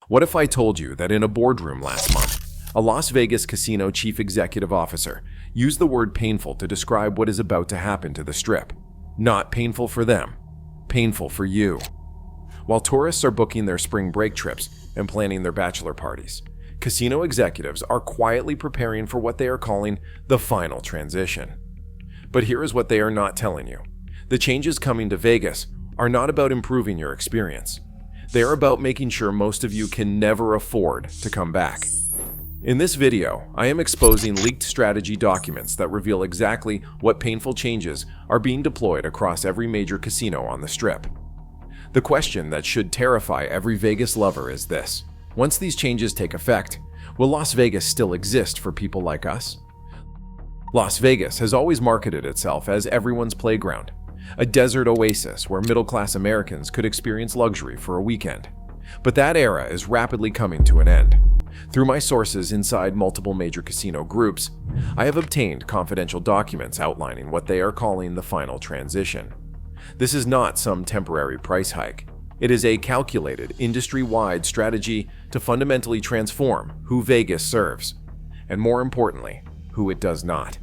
What if I told you that in a boardroom last month, a Las Vegas casino chief executive officer used the word painful to describe what is about to happen to the Strip? Not painful for them, painful for you. While tourists are booking their spring break trips and planning their bachelor parties, casino executives are quietly preparing for what they are calling the final transition. But here is what they are not telling you. The changes coming to Vegas are not about improving your experience. They are about making sure most of you can never afford to come back. In this video, I am exposing leaked strategy documents that reveal exactly what painful changes are being deployed across every major casino on the Strip. The question that should terrify every Vegas lover is this: once these changes take effect, will Las Vegas still exist for people like us? Las Vegas has always marketed itself as everyone's playground, a desert oasis where middle-class Americans could experience luxury for a weekend. But that era is rapidly coming to an end. Through my sources inside multiple major casino groups, I have obtained confidential documents outlining what they are calling the final transition. This is not some temporary price hike. It is a calculated, industry-wide strategy to fundamentally transform who Vegas serves, and more importantly, who it does not.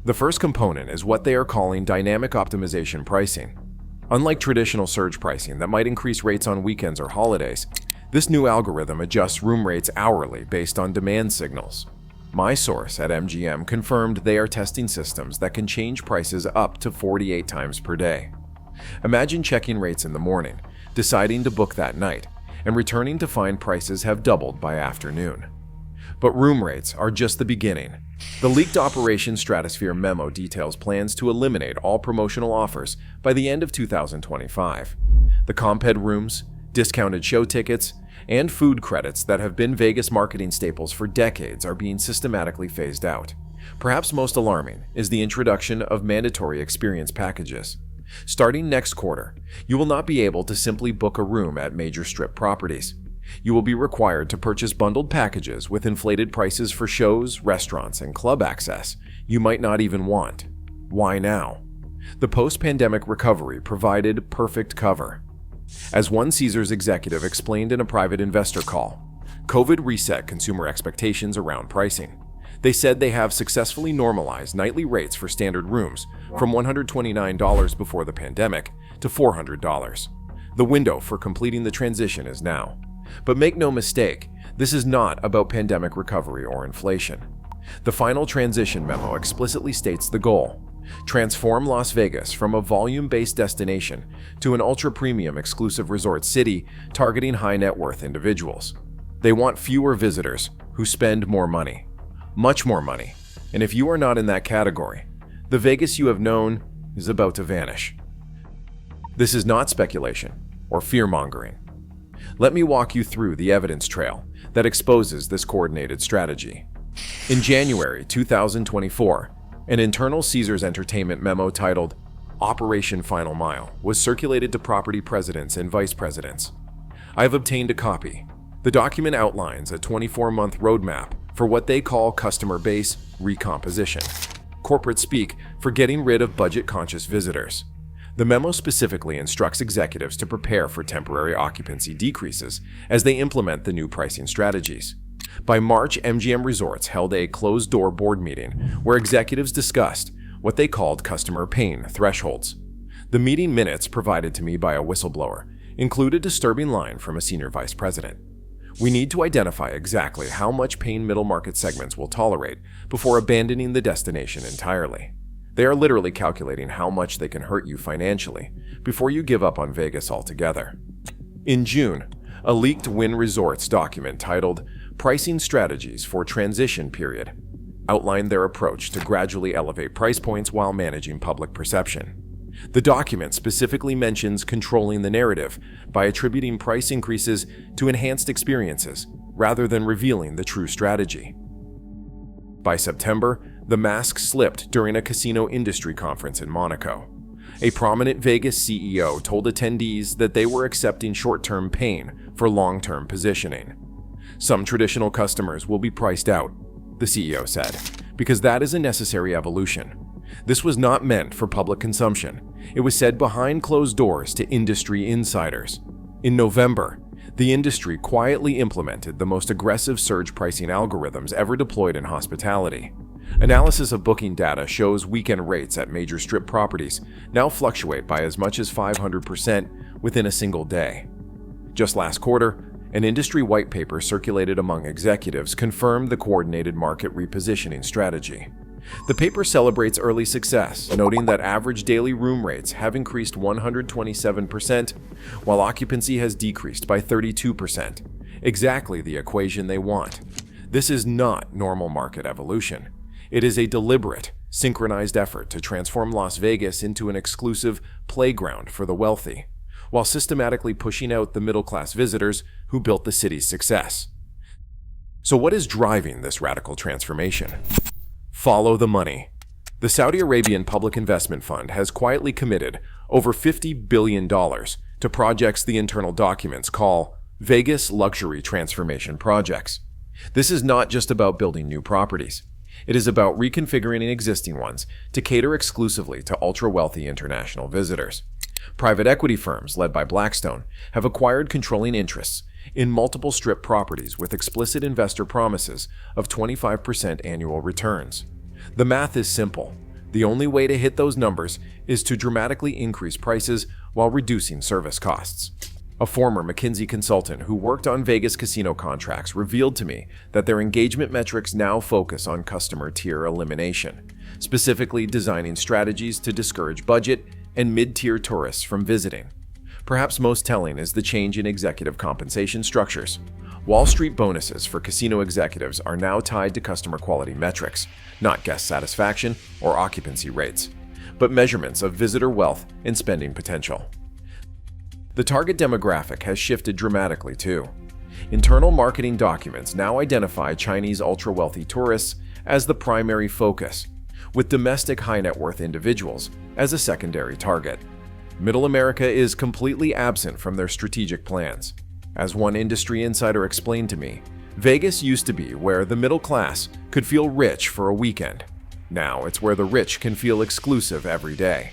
The first component is what they are calling dynamic optimization pricing. Unlike traditional surge pricing that might increase rates on weekends or holidays, this new algorithm adjusts room rates hourly based on demand signals. My source at MGM confirmed they are testing systems that can change prices up to 48 times per day. Imagine checking rates in the morning, deciding to book that night, and returning to find prices have doubled by afternoon. But room rates are just the beginning. The leaked Operation Stratosphere memo details plans to eliminate all promotional offers by the end of 2025. The comped rooms, discounted show tickets, and food credits that have been Vegas marketing staples for decades are being systematically phased out. Perhaps most alarming is the introduction of mandatory experience packages. Starting next quarter, you will not be able to simply book a room at major Strip properties. You will be required to purchase bundled packages with inflated prices for shows, restaurants, and club access you might not even want. Why now? The post-pandemic recovery provided perfect cover. As one Caesars executive explained in a private investor call, COVID reset consumer expectations around pricing. They said they have successfully normalized nightly rates for standard rooms from $129 before the pandemic to $400. The window for completing the transition is now. But make no mistake, this is not about pandemic recovery or inflation. The final transition memo explicitly states the goal: transform Las Vegas from a volume-based destination to an ultra-premium exclusive resort city targeting high-net-worth individuals. They want fewer visitors who spend more money, much more money, and if you are not in that category, the Vegas you have known is about to vanish. This is not speculation or fear-mongering. Let me walk you through the evidence trail that exposes this coordinated strategy. In January 2024, an internal Caesars Entertainment memo titled Operation Final Mile was circulated to property presidents and vice presidents. I have obtained a copy. The document outlines a 24-month roadmap for what they call customer base recomposition, corporate speak for getting rid of budget-conscious visitors. The memo specifically instructs executives to prepare for temporary occupancy decreases as they implement the new pricing strategies. By March, MGM Resorts held a closed-door board meeting where executives discussed what they called customer pain thresholds. The meeting minutes provided to me by a whistleblower include a disturbing line from a senior vice president. We need to identify exactly how much pain middle market segments will tolerate before abandoning the destination entirely. They are literally calculating how much they can hurt you financially before you give up on Vegas altogether. In June, a leaked Wynn Resorts document titled Pricing Strategies for Transition Period outlined their approach to gradually elevate price points while managing public perception. The document specifically mentions controlling the narrative by attributing price increases to enhanced experiences rather than revealing the true strategy. By September, the mask slipped during a casino industry conference in Monaco. A prominent Vegas CEO told attendees that they were accepting short-term pain for long-term positioning. Some traditional customers will be priced out, the CEO said, because that is a necessary evolution. This was not meant for public consumption. It was said behind closed doors to industry insiders. In November, The industry quietly implemented the most aggressive surge pricing algorithms ever deployed in hospitality. Analysis of booking data shows weekend rates at major strip properties now fluctuate by as much as 500% within a single day. Just last quarter, an industry white paper circulated among executives confirmed the coordinated market repositioning strategy. The paper celebrates early success, noting that average daily room rates have increased 127%, while occupancy has decreased by 32%. Exactly the equation they want. This is not normal market evolution. It is a deliberate, synchronized effort to transform Las Vegas into an exclusive playground for the wealthy, while systematically pushing out the middle-class visitors who built the city's success. So what is driving this radical transformation? Follow the money. The Saudi Arabian Public Investment Fund has quietly committed over $50 billion to projects the internal documents call Vegas Luxury Transformation Projects. This is not just about building new properties. It is about reconfiguring existing ones to cater exclusively to ultra-wealthy international visitors. Private equity firms, led by Blackstone, have acquired controlling interests in multiple strip properties with explicit investor promises of 25% annual returns. The math is simple. The only way to hit those numbers is to dramatically increase prices while reducing service costs. A former McKinsey consultant who worked on Vegas casino contracts revealed to me that their engagement metrics now focus on customer tier elimination, specifically designing strategies to discourage budget and mid-tier tourists from visiting. Perhaps most telling is the change in executive compensation structures. Wall Street bonuses for casino executives are now tied to customer quality metrics, not guest satisfaction or occupancy rates, but measurements of visitor wealth and spending potential. The target demographic has shifted dramatically too. Internal marketing documents now identify Chinese ultra-wealthy tourists as the primary focus, with domestic high-net-worth individuals as a secondary target. Middle America is completely absent from their strategic plans. As one industry insider explained to me, Vegas used to be where the middle class could feel rich for a weekend. Now it's where the rich can feel exclusive every day.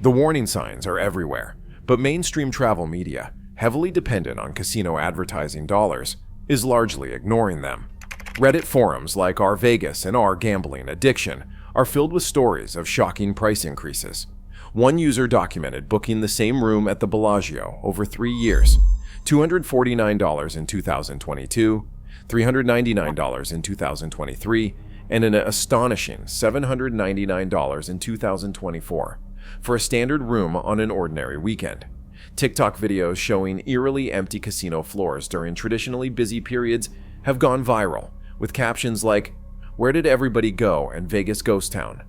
The warning signs are everywhere, but mainstream travel media, heavily dependent on casino advertising dollars, is largely ignoring them. Reddit forums like Our Vegas and Our Gambling Addiction are filled with stories of shocking price increases. One user documented booking the same room at the Bellagio over 3 years, $249 in 2022, $399 in 2023, and an astonishing $799 in 2024 for a standard room on an ordinary weekend. TikTok videos showing eerily empty casino floors during traditionally busy periods have gone viral, with captions like, "Where did everybody go?" and "Vegas Ghost Town."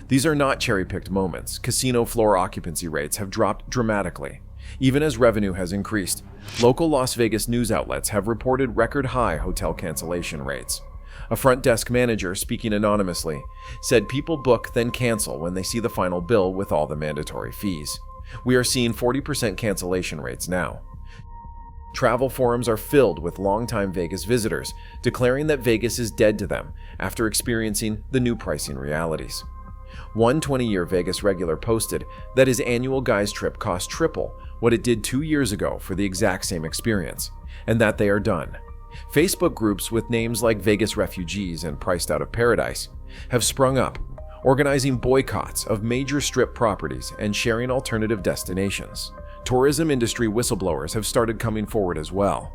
These are not cherry-picked moments. Casino floor occupancy rates have dropped dramatically. Even as revenue has increased, local Las Vegas news outlets have reported record-high hotel cancellation rates. A front desk manager, speaking anonymously, said people book then cancel when they see the final bill with all the mandatory fees. We are seeing 40% cancellation rates now. Travel forums are filled with longtime Vegas visitors declaring that Vegas is dead to them after experiencing the new pricing realities. One 20-year Vegas regular posted that his annual guy's trip cost triple what it did 2 years ago for the exact same experience, and that they are done. Facebook groups with names like Vegas Refugees and Priced Out of Paradise have sprung up, organizing boycotts of major strip properties and sharing alternative destinations. Tourism industry whistleblowers have started coming forward as well.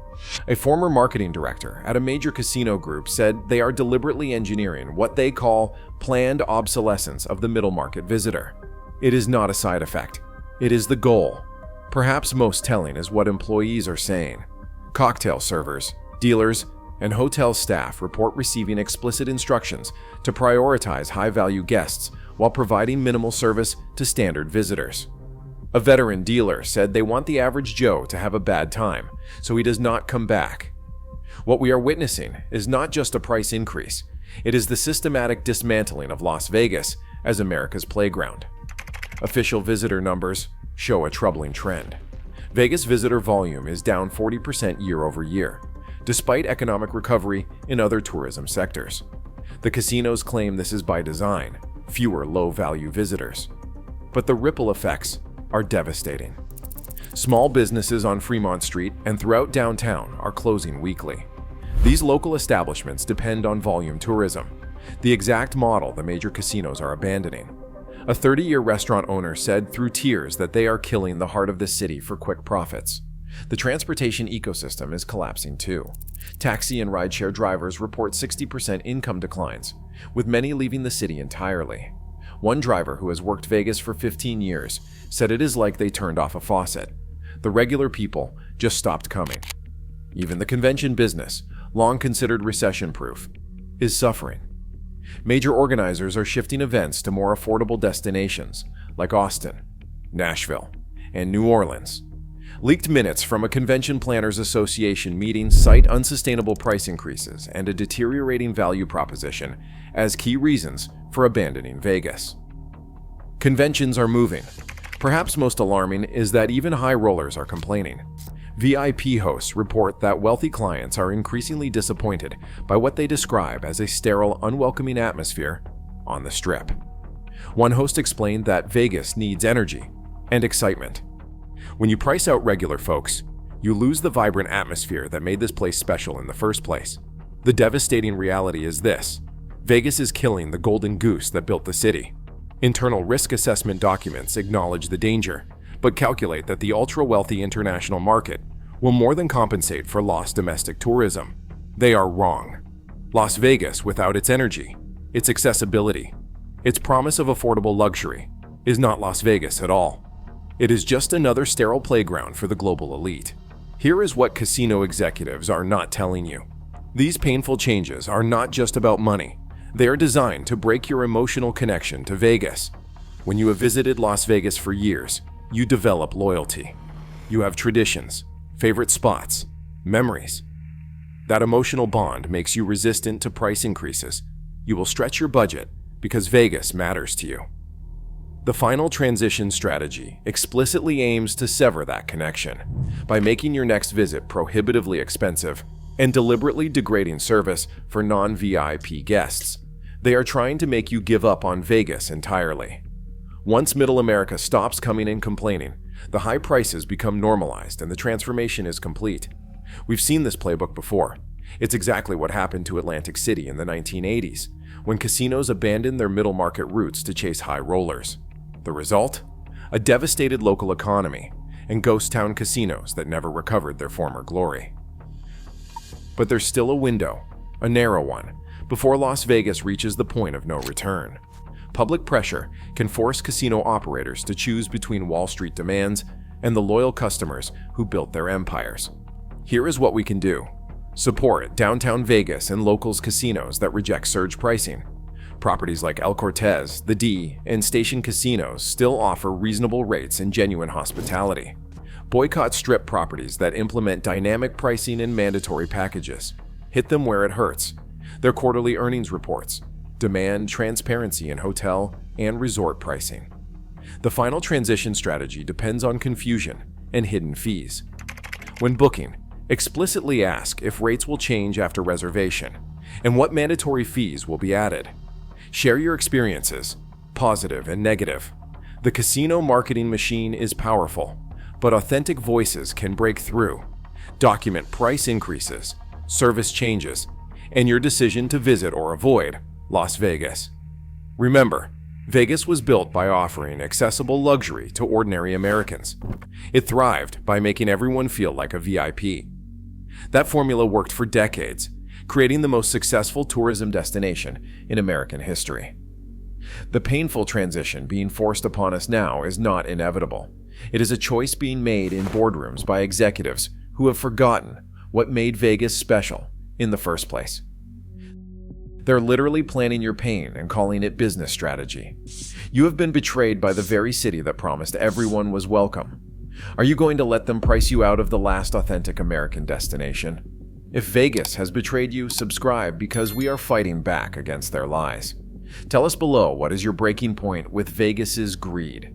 A former marketing director at a major casino group said they are deliberately engineering what they call planned obsolescence of the middle market visitor. It is not a side effect. It is the goal. Perhaps most telling is what employees are saying. Cocktail servers, dealers, and hotel staff report receiving explicit instructions to prioritize high-value guests while providing minimal service to standard visitors. A veteran dealer said they want the average Joe to have a bad time, so he does not come back. What we are witnessing is not just a price increase, it is the systematic dismantling of Las Vegas as America's playground. Official visitor numbers show a troubling trend. Vegas visitor volume is down 40% year over year, despite economic recovery in other tourism sectors. The casinos claim this is by design, fewer low-value visitors. But the ripple effects are devastating. Small businesses on Fremont Street and throughout downtown are closing weekly. These local establishments depend on volume tourism, the exact model the major casinos are abandoning. A 30-year restaurant owner said through tears that they are killing the heart of the city for quick profits. The transportation ecosystem is collapsing too. Taxi and rideshare drivers report 60% income declines, with many leaving the city entirely. One driver who has worked Vegas for 15 years said it is like they turned off a faucet. The regular people just stopped coming. Even the convention business, long considered recession-proof, is suffering. Major organizers are shifting events to more affordable destinations like Austin, Nashville, and New Orleans. Leaked minutes from a Convention Planners Association meeting cite unsustainable price increases and a deteriorating value proposition as key reasons for abandoning Vegas. Conventions are moving. Perhaps most alarming is that even high rollers are complaining. VIP hosts report that wealthy clients are increasingly disappointed by what they describe as a sterile, unwelcoming atmosphere on the Strip. One host explained that Vegas needs energy and excitement. When you price out regular folks, you lose the vibrant atmosphere that made this place special in the first place. The devastating reality is this: Vegas is killing the golden goose that built the city. Internal risk assessment documents acknowledge the danger, but calculate that the ultra-wealthy international market will more than compensate for lost domestic tourism. They are wrong. Las Vegas, without its energy, its accessibility, its promise of affordable luxury, is not Las Vegas at all. It is just another sterile playground for the global elite. Here is what casino executives are not telling you. These painful changes are not just about money. They are designed to break your emotional connection to Vegas. When you have visited Las Vegas for years, you develop loyalty. You have traditions, favorite spots, memories. That emotional bond makes you resistant to price increases. You will stretch your budget because Vegas matters to you. The final transition strategy explicitly aims to sever that connection by making your next visit prohibitively expensive and deliberately degrading service for non-VIP guests. They are trying to make you give up on Vegas entirely. Once Middle America stops coming and complaining, the high prices become normalized and the transformation is complete. We've seen this playbook before. It's exactly what happened to Atlantic City in the 1980s, when casinos abandoned their middle market roots to chase high rollers. The result? A devastated local economy and ghost town casinos that never recovered their former glory. But there's still a window, a narrow one, before Las Vegas reaches the point of no return. Public pressure can force casino operators to choose between Wall Street demands and the loyal customers who built their empires. Here is what we can do. Support downtown Vegas and locals casinos that reject surge pricing. Properties like El Cortez, the D, and Station casinos still offer reasonable rates and genuine hospitality. Boycott Strip properties that implement dynamic pricing and mandatory packages. Hit them where it hurts. Their quarterly earnings reports. Demand transparency in hotel and resort pricing. The final transition strategy depends on confusion and hidden fees. When booking, explicitly ask if rates will change after reservation and what mandatory fees will be added. Share your experiences, positive and negative. The casino marketing machine is powerful, but authentic voices can break through. Document price increases, service changes, and your decision to visit or avoid Las Vegas. Remember, Vegas was built by offering accessible luxury to ordinary Americans. It thrived by making everyone feel like a VIP. That formula worked for decades, creating the most successful tourism destination in American history. The painful transition being forced upon us now is not inevitable. It is a choice being made in boardrooms by executives who have forgotten what made Vegas special in the first place. They're literally planning your pain and calling it business strategy. You have been betrayed by the very city that promised everyone was welcome. Are you going to let them price you out of the last authentic American destination? If Vegas has betrayed you, subscribe because we are fighting back against their lies. Tell us below what is your breaking point with Vegas's greed.